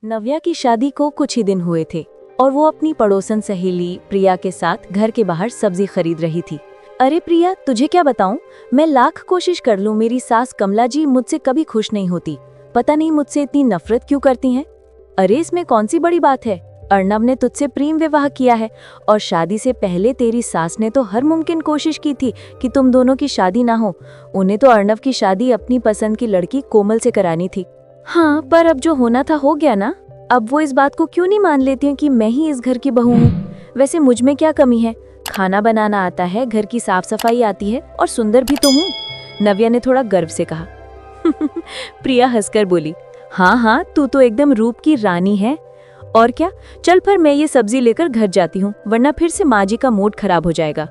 नव्या की शादी को कुछ ही दिन हुए थे और वो अपनी पड़ोसन सहेली प्रिया के साथ घर के बाहर सब्जी खरीद रही थी। अरे प्रिया, तुझे क्या बताऊं, मैं लाख कोशिश कर लूं, मेरी सास कमला जी मुझसे कभी खुश नहीं होती। पता नहीं मुझसे इतनी नफरत क्यों करती हैं। अरे इसमें कौन सी बड़ी बात है, अर्नब ने तुझसे प्रेम विवाह किया है और शादी से पहले तेरी सास ने तो हर मुमकिन कोशिश की थी कि तुम दोनों की शादी ना हो। उन्हें तो अर्नब की शादी अपनी पसंद की लड़की कोमल से करानी थी। हाँ, पर अब जो होना था हो गया ना। अब वो इस बात को क्यों नहीं मान लेती हैं कि मैं ही इस घर की बहू हूँ। वैसे मुझ में क्या कमी है, खाना बनाना आता है, घर की साफ सफाई आती है और सुंदर भी तो हूँ, नव्या ने थोड़ा गर्व से कहा। प्रिया हंसकर बोली, हाँ हाँ, तू तो एकदम रूप की रानी है। और क्या, चल फिर मैं ये सब्जी लेकर घर जाती हूँ, वरना फिर से माँ जी का मूड खराब हो जाएगा।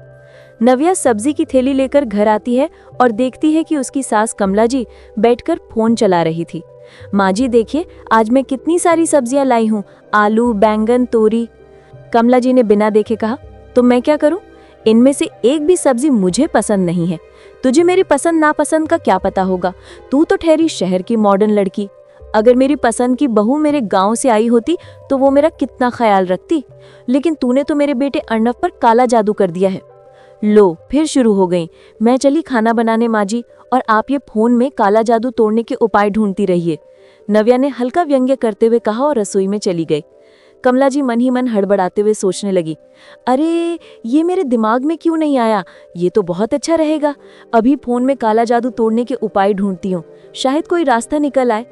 नव्या सब्जी की थैली लेकर घर आती है और देखती है कि उसकी सास कमला जी बैठकर फोन चला रही थी। माँ जी देखिए, आज मैं कितनी सारी सब्जियां लाई हूँ, आलू, बैंगन, तोरी। कमला जी ने बिना देखे कहा, तो मैं क्या करूँ, इनमें से एक भी सब्जी मुझे पसंद नहीं है। तुझे मेरी पसंद नापसंद का क्या पता होगा, तू तो ठहरी शहर की मॉडर्न लड़की। अगर मेरी पसंद की बहू मेरे गांव से आई होती तो वो मेरा कितना ख्याल रखती, लेकिन तूने तो मेरे बेटे अर्नब पर काला जादू कर दिया है। लो फिर शुरू हो गई, मैं चली खाना बनाने माँ जी, और आप ये फोन में काला जादू तोड़ने के उपाय ढूंढती रहिए, नव्या ने हल्का व्यंग्य करते हुए कहा और रसोई में चली गई। कमला जी मन ही मन हड़बड़ाते हुए सोचने लगी, अरे ये मेरे दिमाग में क्यों नहीं आया, ये तो बहुत अच्छा रहेगा। अभी फोन में काला जादू तोड़ने के उपाय ढूंढती हूँ, शायद कोई रास्ता निकल आए।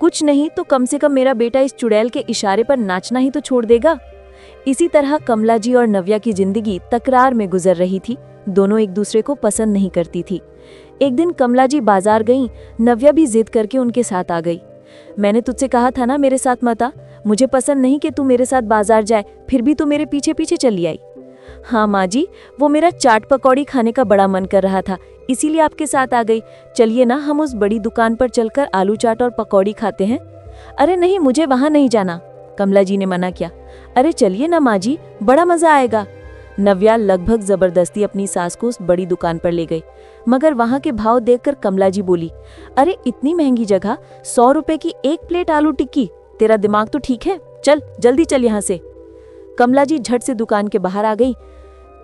कुछ नहीं तो कम से कम मेरा बेटा इस चुड़ैल के इशारे पर नाचना ही तो छोड़ देगा। इसी तरह कमला जी और नव्या की जिंदगी तकरार में गुजर रही थी। दोनों एक दूसरे को पसंद नहीं करती थी। एक दिन कमला जी बाजार गईं, नव्या भी जिद करके उनके साथ आ गई। मैंने तुझसे कहा था ना मेरे साथ मत आ, मुझे पसंद नहीं कि तू मेरे साथ बाजार जाए, फिर भी तू मेरे पीछे पीछे चली आई। हाँ माँ जी, वो मेरा चाट पकौड़ी खाने का बड़ा मन कर रहा था, इसीलिए आपके साथ आ गई। चलिए ना, हम उस बड़ी दुकान पर चलकर आलू चाट और पकौड़ी खाते हैं। अरे नहीं, मुझे वहां नहीं जाना, कमला जी ने मना किया। अरे चलिए ना माँ जी, बड़ा मजा आएगा। नव्या लगभग जबरदस्ती अपनी सास को उस बड़ी दुकान पर ले गई, मगर वहां के भाव देखकर कमला जी बोली, अरे इतनी महंगी जगह, 100 रुपए की एक प्लेट आलू टिक्की, तेरा दिमाग तो ठीक है, चल जल्दी चल यहाँ से। कमला जी झट से दुकान के बाहर आ गई।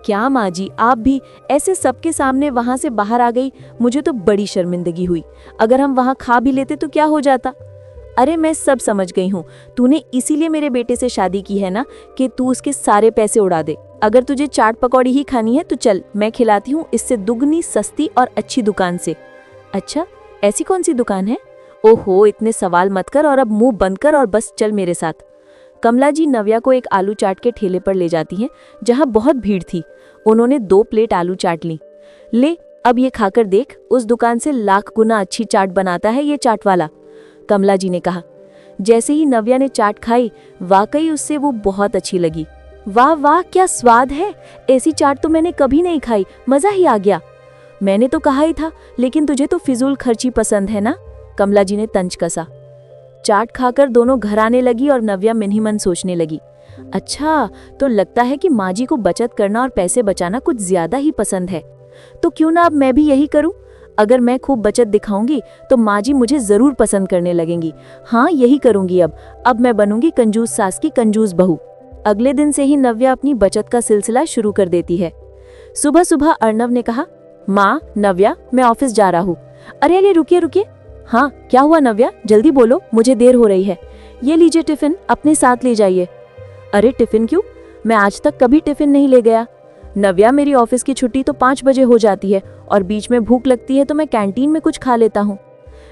क्या माँ जी, आप भी ऐसे सबके सामने वहां से बाहर आ गई, मुझे तो बड़ी शर्मिंदगी हुई। अगर हम वहां खा भी लेते तो क्या हो जाता। अरे मैं सब समझ गई हूँ, तूने इसीलिए मेरे बेटे से शादी की है ना, कि तू उसके सारे पैसे उड़ा दे। अगर तुझे चाट पकौड़ी ही खानी है तो चल, मैं खिलाती हूँ इससे दुगनी सस्ती और अच्छी दुकान से। अच्छा, ऐसी कौन सी दुकान है? ओहो, इतने सवाल मत कर और अब मुंह बंद कर और बस चल मेरे साथ। कमला जी नव्या को एक आलू चाट के ठेले पर ले जाती हैं, जहाँ बहुत भीड़ थी। उन्होंने 2 प्लेट आलू चाट ली। ले, अब ये खाकर देख, उस दुकान से लाख गुना अच्छी चाट बनाता है ये चाट वाला, कमला जी ने कहा। जैसे ही नव्या ने चाट खाई, वाकई उससे वो बहुत अच्छी लगी। वाह वाह, क्या स्वाद है, ऐसी चाट तो मैंने कभी नहीं खाई, मजा ही आ गया। मैंने तो कहा ही था, लेकिन तुझे तो फिजूल खर्ची पसंद है ना, कमला जी ने तंज कसा। चाट खाकर दोनों घर आने लगी और नव्या मन ही मन सोचने लगी, अच्छा तो लगता है कि माँ जी को बचत करना और पैसे बचाना कुछ ज्यादा ही पसंद है। तो क्यों ना अब मैं भी यही करूं। अगर मैं खूब बचत दिखाऊंगी तो माँ जी मुझे जरूर पसंद करने लगेंगी। हाँ, यही करूंगी अब मैं बनूंगी कंजूस सास की कंजूस बहू। अगले दिन से ही नव्या अपनी बचत का सिलसिला शुरू कर देती है। सुबह सुबह अर्नब ने कहा, माँ नव्या, मैं ऑफिस जा रहा हूँ। अरे अरे रुकिए रुकिए, हाँ क्या हुआ नव्या, जल्दी बोलो, मुझे देर हो रही है। ये लीजिए टिफिन, अपने साथ ले जाइए। अरे टिफिन क्यों, मैं आज तक कभी टिफिन नहीं ले गया। नव्या, मेरी ऑफिस की छुट्टी तो 5 बजे हो जाती है और बीच में भूख लगती है तो मैं कैंटीन में कुछ खा लेता हूँ।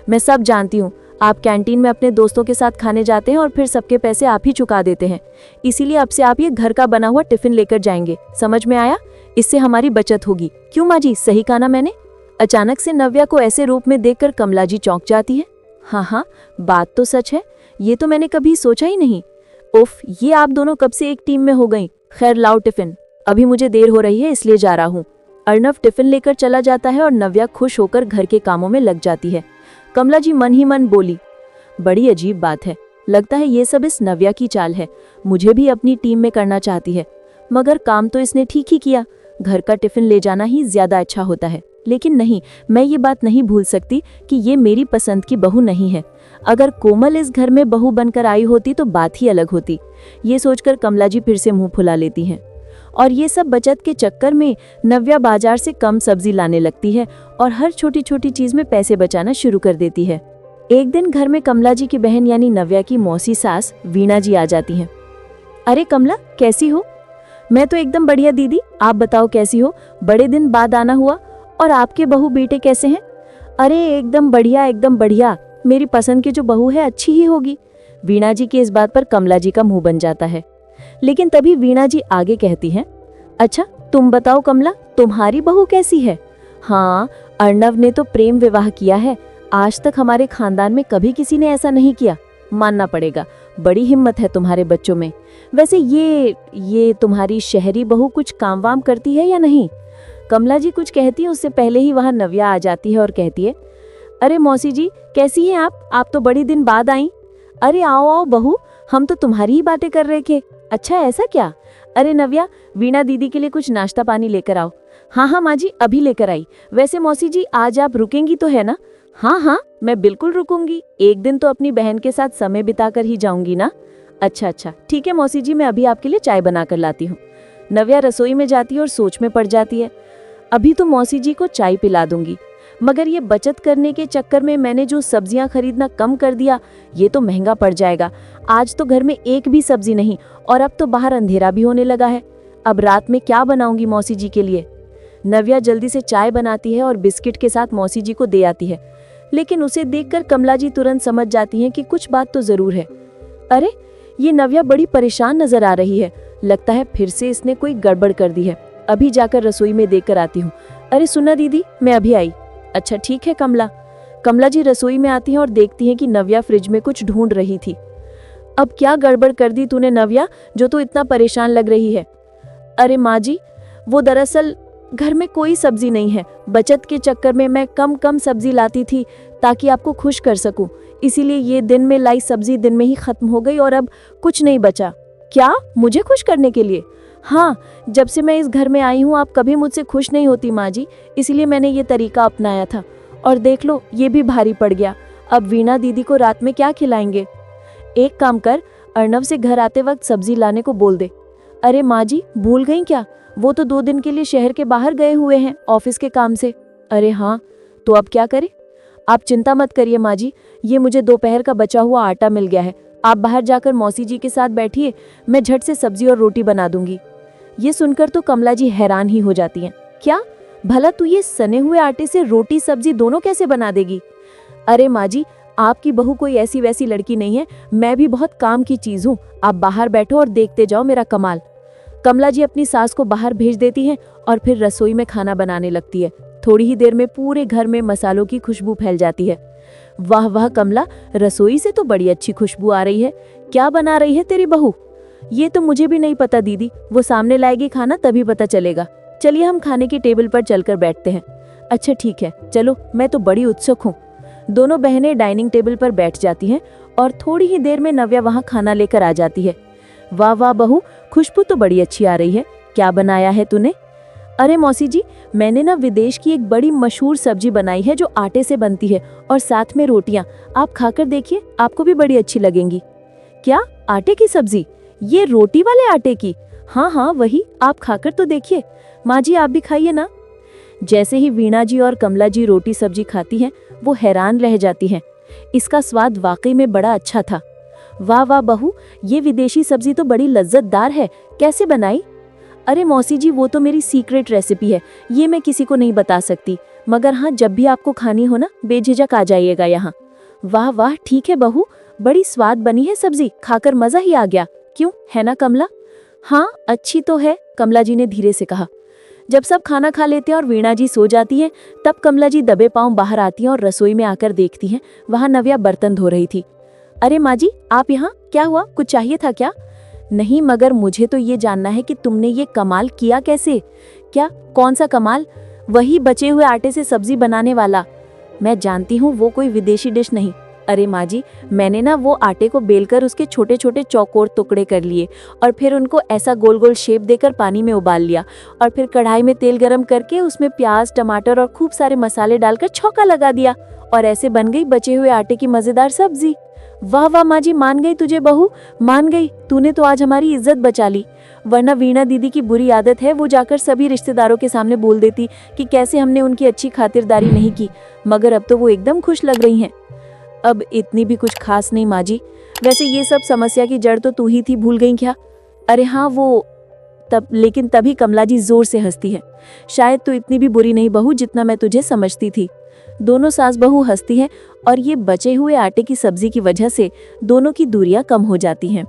मैं सब जानती हूँ, आप कैंटीन में अपने दोस्तों के साथ खाने जाते हैं और फिर सबके पैसे आप ही चुका देते हैं, इसीलिए अब से आप ये घर का बना हुआ टिफिन लेकर जाएंगे, समझ में आया? इससे हमारी बचत होगी। क्यों माँ जी, सही कहा ना मैंने? अचानक से नव्या को ऐसे रूप में देखकर कमला जी चौंक जाती है। हाँ हाँ, बात तो सच है, ये तो मैंने कभी सोचा ही नहीं। उफ, ये आप दोनों कब से एक टीम में हो गई। खैर लाओ टिफिन, अभी मुझे देर हो रही है इसलिए जा रहा हूँ। अर्नब टिफिन लेकर चला जाता है और नव्या खुश होकर घर के कामों में लग जाती है। कमला जी मन ही मन बोली, बड़ी अजीब बात है, लगता है ये सब इस नव्या की चाल है, मुझे भी अपनी टीम में करना चाहती है। मगर काम तो इसने ठीक ही किया, घर का टिफिन ले जाना ही ज्यादा अच्छा होता है। लेकिन नहीं, मैं ये बात नहीं भूल सकती कि ये मेरी पसंद की बहू नहीं है। अगर कोमल इस घर में बहू बनकर आई होती तो बात ही अलग होती। ये सोचकर कमला जी फिर से मुंह फुला लेती हैं। और ये सब बचत के चक्कर में नव्या बाजार से कम सब्जी लाने लगती है और हर छोटी छोटी चीज में पैसे बचाना शुरू कर देती है। एक दिन घर में कमला जी की बहन यानी नव्या की मौसी सास वीणा जी आ जाती हैं। अरे कमला, कैसी हो? मैं तो एकदम बढ़िया दीदी, आप बताओ कैसी हो? बड़े दिन बाद आना हुआ। और आपके बहू बेटे कैसे हैं? अरे एकदम बढ़िया, एकदम बढ़िया। मेरी पसंद की जो बहू है अच्छी ही होगी। वीणा जी की इस बात पर कमला जी का मुंह बन जाता है। लेकिन तभी वीणा जी आगे कहती हैं, अच्छा तुम बताओ कमला, तुम्हारी बहू कैसी है? हाँ, अर्णव ने तो प्रेम विवाह किया है। आज तक हमारे खानदान में कभी किसी ने ऐसा नहीं किया। मानना पड़ेगा, बड़ी हिम्मत है तुम्हारे बच्चों में। वैसे ये तुम्हारी शहरी बहू कुछ काम वाम करती है या नहीं? कमला जी कुछ कहती है उससे पहले ही वहां नव्या आ जाती है और कहती है, अरे मौसी जी कैसी हैं आप तो बड़ी दिन बाद आई। अरे आओ आओ बहू, हम तो तुम्हारी ही बातें कर रहे थे। अच्छा ऐसा क्या? अरे नव्या, वीणा दीदी के लिए कुछ नाश्ता पानी लेकर आओ। हाँ हाँ माँ जी, अभी लेकर आई। वैसे मौसी जी आज आप रुकेंगी तो है ना? हाँ हाँ, मैं बिल्कुल रुकूंगी। एक दिन तो अपनी बहन के साथ समय बिताकर ही जाऊंगी ना। अच्छा अच्छा ठीक है मौसी जी, मैं अभी आपके लिए चाय बना कर लाती हूँ। नव्या रसोई में जाती है और सोच में पड़ जाती है। अभी तो मौसी जी को चाय पिला दूंगी, मगर ये बचत करने के चक्कर में मैंने जो सब्जियां खरीदना कम कर दिया, ये तो महंगा पड़ जाएगा। आज तो घर में एक भी सब्जी नहीं और अब तो बाहर अंधेरा भी होने लगा है। अब रात में क्या बनाऊंगी मौसी जी के लिए? नव्या जल्दी से चाय बनाती है और बिस्किट के साथ मौसी जी को दे आती है। लेकिन उसे देखकर कमला जी तुरंत समझ जाती हैं कि कुछ बात तो जरूर है। अरे ये नव्या बड़ी परेशान नजर आ रही है। लगता है फिर से इसने कोई गड़बड़ कर दी है। अभी जाकर रसोई में देकर आती हूँ। अरे सुना दीदी, मैं अभी आई। अच्छा ठीक है कमला। कमला जी रसोई में आती हैं और देखती हैं कि नव्या फ्रिज में कुछ ढूंढ रही थी। अब क्या गड़बड़ कर दी तूने नव्या, जो तू इतना परेशान लग रही है? अरे माँ जी, वो दरअसल घर में कोई सब्जी नहीं है। बचत के चक्कर में मैं कम सब्जी लाती थी ताकि आपको खुश कर सकूं। इसीलिए ये दिन में लाई सब्जी दिन में ही खत्म हो गई और अब कुछ नहीं बचा। क्या? मुझे खुश करने के लिए? हाँ, जब से मैं इस घर में आई हूँ आप कभी मुझसे खुश नहीं होती माँ जी, इसीलिए मैंने ये तरीका अपनाया था। और देख लो, ये भी भारी पड़ गया। अब वीणा दीदी को रात में क्या खिलाएंगे? एक काम कर, अर्णव से घर आते वक्त सब्जी लाने को बोल दे। अरे माँ जी, भूल गई क्या? वो तो 2 दिन के लिए शहर के बाहर गए हुए हैं ऑफिस के काम से। अरे हाँ, तो अब क्या करें? आप चिंता मत करिए माँ जी, ये मुझे दोपहर का बचा हुआ आटा मिल गया है। आप बाहर जाकर मौसी जी के साथ बैठिए, मैं झट से सब्जी और रोटी बना दूंगी। ये सुनकर तो कमला जी हैरान ही हो जाती हैं। क्या? भला तू ये सने हुए आटे से रोटी सब्जी दोनों कैसे बना देगी? अरे माँ जी, आपकी बहू कोई ऐसी वैसी लड़की नहीं है, मैं भी बहुत काम की चीज हूँ। आप बाहर बैठो और देखते जाओ मेरा कमाल। कमला जी अपनी सास को बाहर भेज देती हैं और फिर रसोई में खाना बनाने लगती है। थोड़ी ही देर में पूरे घर में मसालों की खुशबू फैल जाती है। वाह वाह कमला, रसोई से तो बड़ी अच्छी खुशबू आ रही है। क्या बना रही है तेरी बहू? ये तो मुझे भी नहीं पता दीदी, वो सामने लाएगी खाना तभी पता चलेगा। चलिए हम खाने की टेबल पर चलकर बैठते हैं। अच्छा ठीक है, चलो, मैं तो बड़ी उत्सुक हूँ। दोनों बहनें डाइनिंग टेबल पर बैठ जाती हैं और थोड़ी ही देर में नव्या वहाँ खाना लेकर आ जाती है। वाह वाह बहू, खुशबू तो बड़ी अच्छी आ रही है। क्या बनाया है तूने? अरे मौसी जी, मैंने ना विदेश की एक बड़ी मशहूर सब्जी बनाई है जो आटे से बनती है और साथ में रोटियां। आप खाकर देखिए, आपको भी बड़ी अच्छी लगेंगी। क्या? आटे की सब्जी? ये रोटी वाले आटे की? हाँ हाँ वही, आप खाकर तो देखिए। माँ जी आप भी खाइए ना। जैसे ही वीणा जी और कमला जी रोटी सब्जी खाती हैं, वो हैरान रह जाती हैं। इसका स्वाद वाकई में बड़ा अच्छा था। वाह वाह बहू, ये विदेशी सब्जी तो बड़ी लज्जतदार है, कैसे बनाई? अरे मौसी जी, वो तो मेरी सीक्रेट रेसिपी है, ये मैं किसी को नहीं बता सकती। मगर हाँ, जब भी आपको खानी हो ना, बेझिझक आ जाइएगा यहाँ। वाह वाह ठीक है बहू, बड़ी स्वाद बनी है सब्जी, खाकर मजा ही आ गया। क्यों, है ना कमला? हाँ अच्छी तो है, कमला जी ने धीरे से कहा। जब सब खाना खा लेते हैं और वीणा जी सो जाती है, तब कमला जी दबे पांव बाहर आती हैं और रसोई में आकर देखती हैं वहां नव्या बर्तन धो रही थी। अरे माँ जी, आप यहाँ? क्या हुआ, कुछ चाहिए था क्या? नहीं, मगर मुझे तो ये जानना है कि तुमने ये कमाल किया कैसे? क्या? कौन सा कमाल? वही बचे हुए आटे से सब्जी बनाने वाला। मैं जानती हूँ वो कोई विदेशी डिश नहीं, अरे माँ जी, मैंने ना वो आटे को बेलकर उसके छोटे छोटे चौकोर टुकड़े कर लिए और फिर उनको ऐसा गोल गोल शेप देकर पानी में उबाल लिया और फिर कढ़ाई में तेल गरम करके उसमें प्याज, टमाटर और खूब सारे मसाले डालकर छौंका लगा दिया और ऐसे बन गई बचे हुए आटे की मजेदार सब्जी। वाह वाह माँ जी, मान गई तुझे बहू, मान गई। तूने तो आज हमारी इज्जत बचा ली, वरना वीणा दीदी की बुरी आदत है वो जाकर सभी रिश्तेदारों के सामने बोल देती कि कैसे हमने उनकी अच्छी खातिरदारी नहीं की, मगर अब तो वो एकदम खुश लग रही हैं। अब इतनी भी कुछ खास नहीं माँ जी, वैसे ये सब समस्या की जड़ तो तू ही थी, भूल गई क्या? अरे हाँ वो लेकिन तभी कमला जी जोर से हंसती है। शायद तू इतनी भी बुरी नहीं बहू जितना मैं तुझे समझती थी। दोनों सास बहू हंसती हैं और ये बचे हुए आटे की सब्जी की वजह से दोनों की दूरियां कम हो जाती हैं।